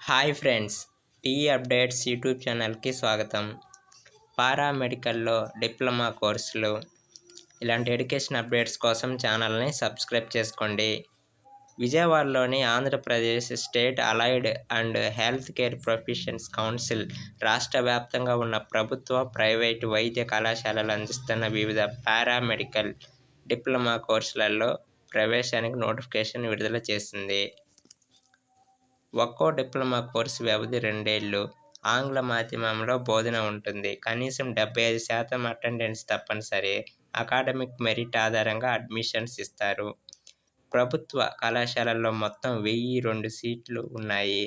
Hi friends, tea updates YouTube ఛానల్కి స్వాగతం. పారామెడికల్లో diploma కోర్సులు ఇలాంటి ఎడ్యుకేషన్ అప్డేట్స్ కోసం ఛానల్ని సబ్స్క్రైబ్ చేసుకోండి. విజయవాడలోని Andhra Pradesh state allied and health care professions council రాష్ట్ర వ్యాప్తంగా ఉన్న ప్రభుత్వ, ప్రైవేటు వైద్య కళాశాలలు అందిస్తున్న వివిధ పారామెడికల్ డిప్లొమా కోర్సులలో ప్రవేశానికి నోటిఫికేషన్ విడుదల చేసింది. ఒక్కో డిప్లొమా కోర్సు వ్యవధి 2 ఏళ్లు. ఆంగ్ల మాధ్యమంలో బోధన ఉంటుంది. కనీసం 75% అటెండెన్స్ తప్పనిసరి. అకాడమిక్ మెరిట్ ఆధారంగా అడ్మిషన్స్ ఇస్తారు. ప్రభుత్వ కళాశాలల్లో మొత్తం 1002 సీట్లు ఉన్నాయి.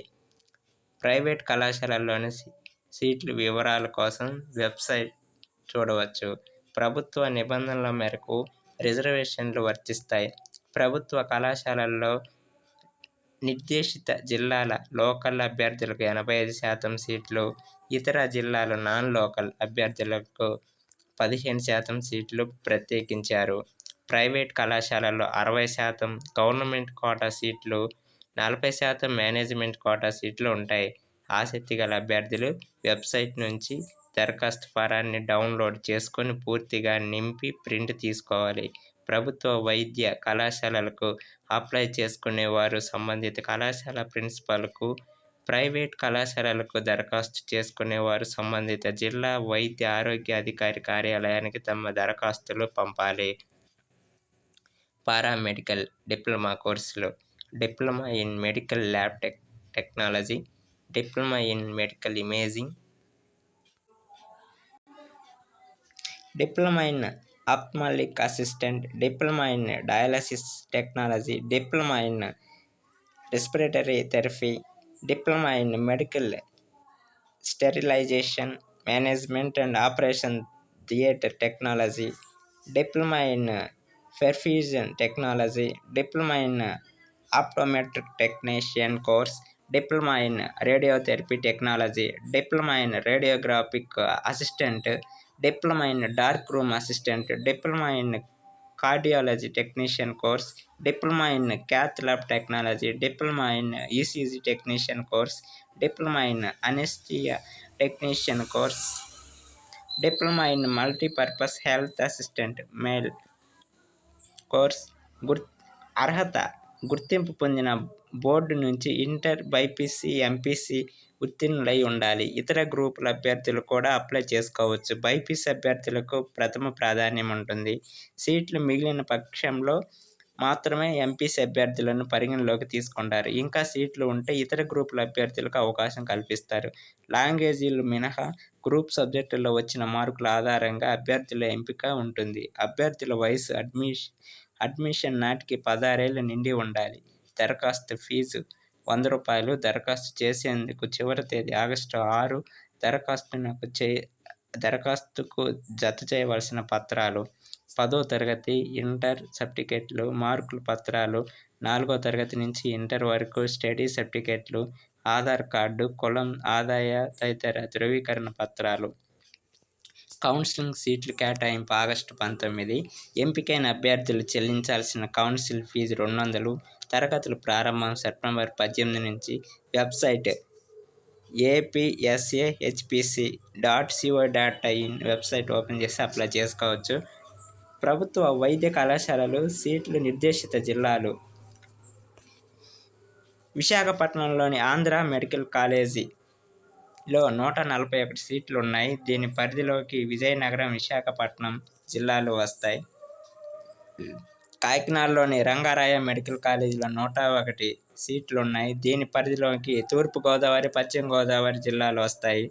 ప్రైవేట్ కళాశాలల్లోని సీట్ల వివరాల కోసం వెబ్సైట్ చూడవచ్చు. ప్రభుత్వ నిబంధనల మేరకు రిజర్వేషన్లు వర్తిస్తాయి. ప్రభుత్వ కళాశాలల్లో నిర్దేశిత జిల్లాల లోకల్ అభ్యర్థులకు 85% సీట్లు, ఇతర జిల్లాల నాన్ లోకల్ అభ్యర్థులకు 15% సీట్లు ప్రత్యేకించారు. ప్రైవేట్ కళాశాలల్లో 60% గవర్నమెంట్ కోటా సీట్లు, 40% మేనేజ్మెంట్ కోటా సీట్లు ఉంటాయి. ఆసక్తి గల అభ్యర్థులు వెబ్సైట్ నుంచి దరఖాస్తు ఫారాన్ని డౌన్లోడ్ చేసుకొని పూర్తిగా నింపి ప్రింట్ తీసుకోవాలి. ప్రభుత్వ వైద్య కళాశాలలకు అప్లై చేసుకునేవారు సంబంధిత కళాశాల ప్రిన్సిపాల్కు, ప్రైవేట్ కళాశాలలకు దరఖాస్తు చేసుకునేవారు సంబంధిత జిల్లా వైద్య ఆరోగ్య అధికారి కార్యాలయానికి తమ దరఖాస్తులు పంపాలి. పారామెడికల్ డిప్లొమా కోర్సులు: diploma in medical lab technology, diploma in medical imaging, diploma in ophthalmic assistant, diploma in dialysis technology, diploma in respiratory therapy, diploma in medical sterilisation, management and operation theatre technology, diploma in perfusion technology, diploma in optometric technician course, diploma in radiotherapy technology, diploma in radiographic assistant, diploma in dark room assistant, diploma in cardiology technician course, diploma in cath lab technology, diploma in ECG technician course, diploma in anaesthesia technician course, diploma in multipurpose health assistant male course. అర్హత: గుర్తింపు పొందిన board నుంచి inter, BiPC, MPC ఉత్తీర్ణులై ఉండాలి. ఇతర గ్రూపుల అభ్యర్థులు కూడా apply చేసుకోవచ్చు. బైపీసీ అభ్యర్థులకు ప్రథమ ప్రాధాన్యం ఉంటుంది. సీట్లు మిగిలిన పక్షంలో మాత్రమే ఎంపీసీ అభ్యర్థులను పరిగణలోకి తీసుకుంటారు. ఇంకా సీట్లు ఉంటే ఇతర గ్రూపుల అభ్యర్థులకు అవకాశం కల్పిస్తారు. లాంగ్వేజీలు మినహా గ్రూప్ సబ్జెక్టుల్లో వచ్చిన మార్కుల ఆధారంగా అభ్యర్థుల ఎంపిక ఉంటుంది. అభ్యర్థుల వయసు అడ్మిషన్ నాటికి 16 ఏళ్లు నిండి ఉండాలి. దరఖాస్తు ఫీజు ₹100. దరఖాస్తు చేసేందుకు చివరి తేదీ ఆగస్టు 6. దరఖాస్తుకు జత చేయవలసిన పత్రాలు: 10వ తరగతి, ఇంటర్ సర్టిఫికెట్లు, మార్కుల పత్రాలు, 4వ తరగతి నుంచి ఇంటర్ వరకు స్టడీ సర్టిఫికెట్లు, ఆధార్ కార్డు, కులం, ఆదాయ తదితర ధృవీకరణ పత్రాలు. కౌన్సిలింగ్ సీట్లు కేటాయింపు ఆగస్టు 19. ఎంపికైన అభ్యర్థులు చెల్లించాల్సిన కౌన్సిల్ ఫీజు $200. తరగతుల ప్రారంభం సెప్టెంబర్ 18 నుంచి. వెబ్సైట్ apsahpc.co.in వెబ్సైట్ ఓపెన్ చేసి అప్లై చేసుకోవచ్చు. ప్రభుత్వ వైద్య కళాశాలలు సీట్లు నిర్దేశిత జిల్లాలు: విశాఖపట్నంలోని ఆంధ్ర మెడికల్ కాలేజీలో 141 సీట్లు ఉన్నాయి. దీని పరిధిలోకి విజయనగరం, విశాఖపట్నం జిల్లాలు వస్తాయి. కాకినాడలోని రంగారాయ మెడికల్ కాలేజీలో 101 సీట్లు ఉన్నాయి. దీని పరిధిలోకి తూర్పుగోదావరి, పశ్చిమ గోదావరి జిల్లాలు వస్తాయి.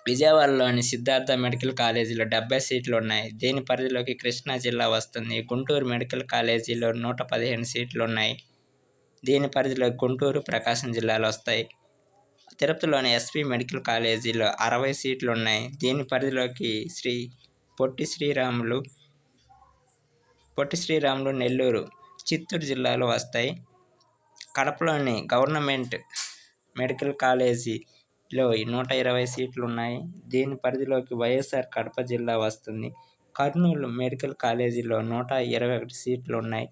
విజయవాడలోని సిద్ధార్థ మెడికల్ కాలేజీలో 70 సీట్లు ఉన్నాయి. దీని పరిధిలోకి కృష్ణా జిల్లా వస్తుంది. గుంటూరు మెడికల్ కాలేజీలో 115 సీట్లు ఉన్నాయి. దీని పరిధిలోకి గుంటూరు, ప్రకాశం జిల్లాలు వస్తాయి. తిరుపతిలోని ఎస్వి మెడికల్ కాలేజీలో 60 సీట్లు ఉన్నాయి. దీని పరిధిలోకి పొట్టి శ్రీరాములు, నెల్లూరు, చిత్తూరు జిల్లాలు వస్తాయి. కడపలోని గవర్నమెంట్ మెడికల్ కాలేజీలో 120 సీట్లు ఉన్నాయి. దీని పరిధిలోకి వైఎస్ఆర్ కడప జిల్లా వస్తుంది. కర్నూలు మెడికల్ కాలేజీలో 121 సీట్లు ఉన్నాయి.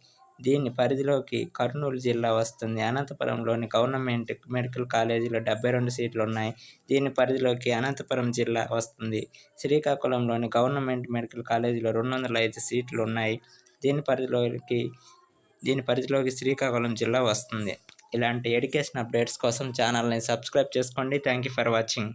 దీని పరిధిలోకి కర్నూలు జిల్లా వస్తుంది. అనంతపురంలోని గవర్నమెంట్ మెడికల్ కాలేజీలో 72 సీట్లు ఉన్నాయి. దీని పరిధిలోకి అనంతపురం జిల్లా వస్తుంది. శ్రీకాకుళంలోని గవర్నమెంట్ మెడికల్ కాలేజీలో 205 సీట్లు ఉన్నాయి. దీని పరిధిలోకి శ్రీకాకుళం జిల్లా వస్తుంది. ఇలాంటి ఎడ్యుకేషన్ అప్డేట్స్ కోసం ఛానల్ని సబ్స్క్రైబ్ చేసుకోండి. Thank you for watching.